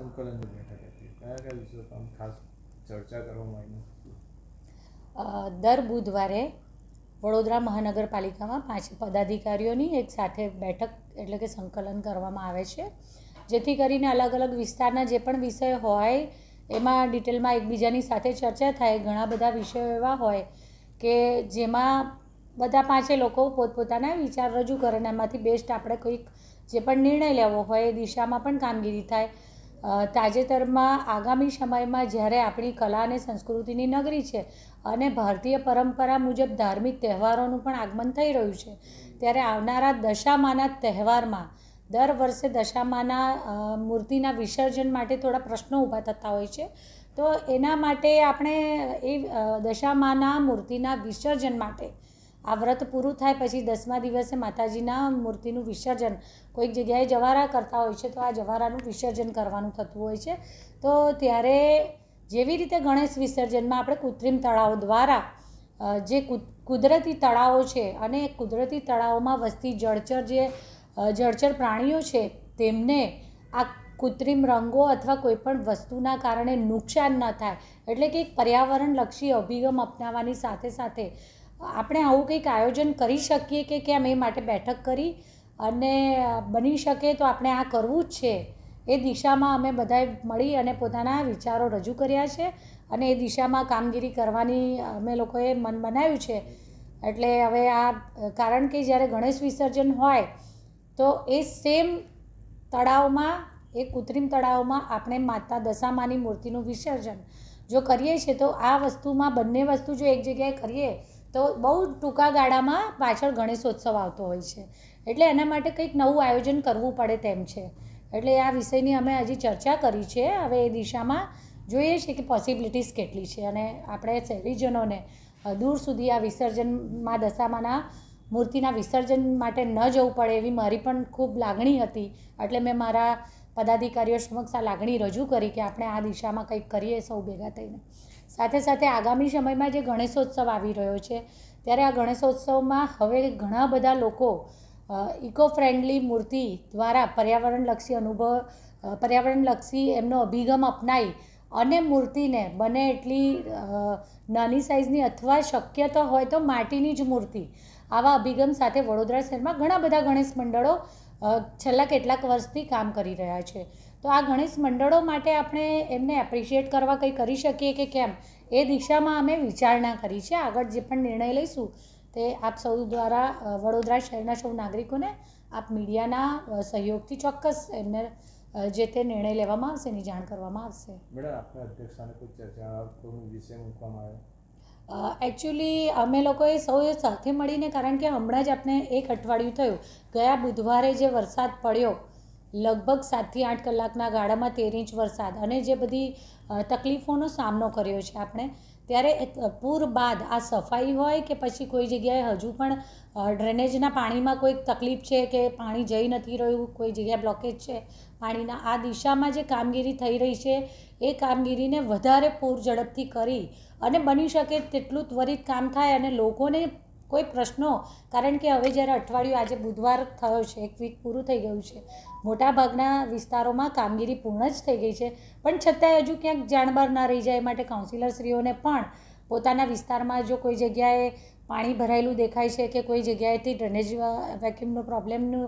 સંકલનની બેઠક હતી, કયા કયા વિષયો પર ખાસ ચર્ચા કરવામાં આવી? દર બુધવારે વડોદરા મહાનગરપાલિકામાં 5 પદાધિકારીઓની એક સાથે બેઠક એટલે કે સંકલન કરવામાં આવે છે, જેથી કરીને અલગ અલગ વિસ્તારના જે પણ વિષય હોય એમાં ડિટેલમાં એકબીજાની સાથે ચર્ચા થાય. ઘણા બધા વિષયો એવા હોય કે જેમાં બધા 5 લોકો પોતપોતાના વિચાર રજૂ કરે અને એમાંથી બેસ્ટ આપણે કોઈક જે પણ નિર્ણય લેવો હોય એ દિશામાં પણ કામગીરી થાય. તાજેતરમાં આગામી સમયમાં જ્યારે આપણી કલા અને સંસ્કૃતિની નગરી છે અને ભારતીય પરંપરા મુજબ ધાર્મિક તહેવારોનું પણ આગમન થઈ રહ્યું છે, ત્યારે આવનારા દશામાના તહેવારમાં દર વર્ષે દશામાના મૂર્તિના વિસર્જન માટે થોડા પ્રશ્નો ઊભા થતા હોય છે. તો એના માટે આપણે એ દશામાના મૂર્તિના વિસર્જન માટે આ વ્રત પૂરું થાય પછી 10મા દિવસે માતાજીના મૂર્તિનું વિસર્જન કોઈક જગ્યાએ જવારા કરતા હોય છે, તો આ જવારાનું વિસર્જન કરવાનું થતું હોય છે. તો ત્યારે જેવી રીતે ગણેશ વિસર્જનમાં આપણે કૃત્રિમ તળાવ દ્વારા જે કુદરતી તળાવો છે અને કુદરતી તળાવોમાં વસતી જળચર પ્રાણીઓ છે તેમને આ કૃત્રિમ રંગો અથવા કોઈપણ વસ્તુના કારણે નુકસાન ન થાય એટલે કે એક પર્યાવરણલક્ષી અભિગમ અપનાવવાની સાથે સાથે આપણે આવું કંઈક આયોજન કરી શકીએ કે કેમ એ માટે બેઠક કરી અને બની શકે તો આપણે આ કરવું જ છે એ દિશામાં અમે બધાએ મળી અને પોતાના વિચારો રજૂ કર્યા છે અને એ દિશામાં કામગીરી કરવાની અમે લોકોએ મન બનાવ્યું છે. એટલે હવે આ કારણ કે જ્યારે ગણેશ વિસર્જન હોય તો એ સેમ તળાવમાં એ કૃત્રિમ તળાવમાં આપણે માતા દશામાની મૂર્તિનું વિસર્જન જો કરીએ છીએ તો આ વસ્તુમાં બંને વસ્તુ જો એક જગ્યાએ કરીએ તો બહુ ટૂંકા ગાળામાં પાછળ ગણેશોત્સવ આવતો હોય છે, એટલે એના માટે કંઈક નવું આયોજન કરવું પડે તેમ છે. એટલે આ વિષયની અમે હજી ચર્ચા કરી છે. હવે એ દિશામાં જોઈએ છે કે પોસિબિલિટીઝ કેટલી છે અને આપણે શહેરીજનોને દૂર સુધી આ વિસર્જનમાં દશામાના મૂર્તિના વિસર્જન માટે ન જવું પડે એવી મારી પણ ખૂબ લાગણી હતી. એટલે મેં મારા પદાધિકારીઓ સમક્ષ આ લાગણી રજૂ કરી કે આપણે આ દિશામાં કંઈક કરીએ સૌ ભેગા થઈને. સાથે સાથે આગામી સમયમાં જે ગણેશોત્સવ આવી રહ્યો છે ત્યારે આ ગણેશોત્સવમાં હવે ઘણા બધા લોકો ઇકો ફ્રેન્ડલી મૂર્તિ દ્વારા પર્યાવરણલક્ષી એમનો અભિગમ અપનાવી અને મૂર્તિને બને એટલી નાની સાઇઝની અથવા શક્ય તો હોય તો માટીની જ મૂર્તિ આવા અભિગમ સાથે વડોદરા શહેરમાં ઘણા બધા ગણેશ મંડળો છેલ્લા કેટલાક વર્ષથી કામ કરી રહ્યા છે. તો આ ગણેશ મંડળો માટે આપણે એમને એપ્રિશિએટ કરવા કંઈ કરી શકીએ કે કેમ એ દિશામાં અમે વિચારણા કરી છે. આગળ જે પણ નિર્ણય લઈશું તે આપ સૌ દ્વારા વડોદરા શહેરના સૌ નાગરિકોને આપ મીડિયાના સહયોગથી ચોક્કસ એમને જે તે નિર્ણય લેવામાં આવશે એની જાણ કરવામાં આવશે. મેડમ આપના અધ્યક્ષસ્થાને કોઈ ચર્ચા કોઈ વિષય મૂકવામાં આવે? એકચ્યુઅલી અમે લોકોએ સૌએ સાથે મળીને, કારણ કે હમણાં જ આપણે એક અઠવાડિયું થયું, ગયા બુધવારે જે વરસાદ પડ્યો લગભગ 7થી 8 કલાકના ગાળામાં 13 ઇંચ વરસાદ અને જે બધી તકલીફોનો સામનો કર્યો છે આપણે, ત્યારે પૂર બાદ આ સફાઈ હોય કે પછી કોઈ જગ્યાએ હજુ પણ ડ્રેનેજના પાણીમાં કોઈ તકલીફ છે કે પાણી જઈ નથી રહ્યું, કોઈ જગ્યાએ બ્લોકેજ છે પાણીના, આ દિશામાં જે કામગીરી થઈ રહી છે એ કામગીરીને વધારે પૂર ઝડપથી કરી અને બની શકે તેટલું ત્વરિત કામ થાય અને લોકોને કોઈ પ્રશ્નો, કારણ કે હવે જ્યારે અઠવાડિયું આજે બુધવાર થયો છે, એક વીક પૂરું થઈ ગયું છે, મોટાભાગના વિસ્તારોમાં કામગીરી પૂર્ણ જ થઈ ગઈ છે, પણ છતાંય હજુ ક્યાંક જાણબાર ના રહી જાય માટે કાઉન્સિલરશ્રીઓને પણ પોતાના વિસ્તારમાં જો કોઈ જગ્યાએ પાણી ભરાયેલું દેખાય છે કે કોઈ જગ્યાએથી ડ્રેનેજ વેક્યુમનો પ્રોબ્લેમનું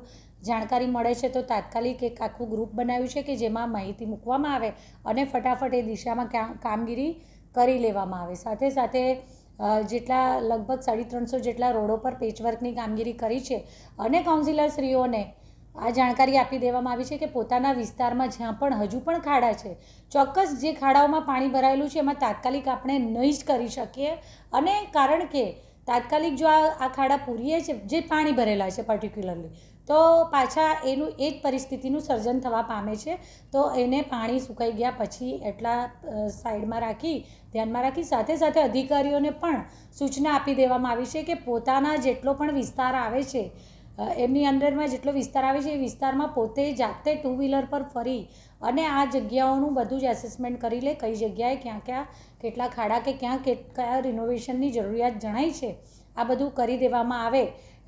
જાણકારી મળે છે તો તાત્કાલિક એક આખું ગ્રુપ બનાવ્યું છે કે જેમાં માહિતી મૂકવામાં આવે અને ફટાફટ એ દિશામાં કામગીરી કરી લેવામાં આવે. સાથે સાથે જેટલા લગભગ 350 જેટલા રોડો પર પેચવર્કની કામગીરી કરી છે અને કાઉન્સિલરશ્રીઓને આ જાણકારી આપી દેવામાં આવી છે કે પોતાના વિસ્તારમાં જ્યાં પણ હજુ પણ ખાડા છે, ચોક્કસ જે ખાડાઓમાં પાણી ભરાયેલું છે એમાં તાત્કાલિક આપણે નહીં જ કરી શકીએ, અને કારણ કે તાત્કાલિક જો આ ખાડા પૂરીએ છે જે પાણી ભરેલા છે પર્ટિક્યુલરલી, તો પાછા એનું એ જ પરિસ્થિતિનું સર્જન થવા પામે છે. તો એને પાણી સુકાઈ ગયા પછી એટલા સાઈડમાં રાખી, ધ્યાનમાં રાખી, સાથે સાથે અધિકારીઓને પણ સૂચના આપી દેવામાં આવી છે કે પોતાના જેટલો પણ વિસ્તાર આવે છે એમની અંદરમાં જેટલો વિસ્તાર આવે છે એ વિસ્તારમાં પોતે જાતે 2 વ્હીલર પર ફરી અને આ જગ્યાઓનું બધું જ એસેસમેન્ટ કરી લે, કઈ જગ્યાએ ક્યાં ક્યાં કેટલા ખાડા કે ક્યાં કયા રિનોવેશનની જરૂરિયાત જણાય છે આ બધું કરી દેવામાં આવે.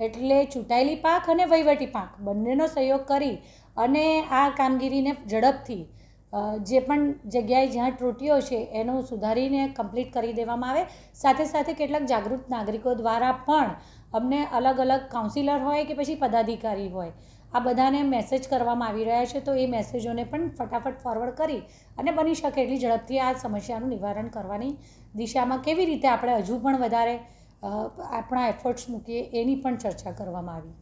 એટલે ચૂંટાયેલી પાંખ અને વહીવટી પાંખ બંનેનો સહયોગ કરી અને આ કામગીરીને ઝડપથી જે પણ જગ્યાએ જ્યાં ત્રુટીઓ છે એનું સુધારીને કમ્પ્લીટ કરી દેવામાં આવે. સાથે સાથે કેટલાક જાગૃત નાગરિકો દ્વારા પણ અમને અલગ અલગ કાઉન્સિલર હોય કે પછી પદાધિકારી હોય આ બધાને મેસેજ કરવામાં આવી રહ્યા છે. તો એ મેસેજોને પણ ફટાફટ ફોરવર્ડ કરી અને બની શકે એટલી ઝડપથી આ સમસ્યાનું નિવારણ કરવાની દિશામાં કેવી રીતે આપણે હજુ પણ વધારે આપણા એફર્ટ્સ મૂકીએ એની પણ ચર્ચા કરવામાં આવી.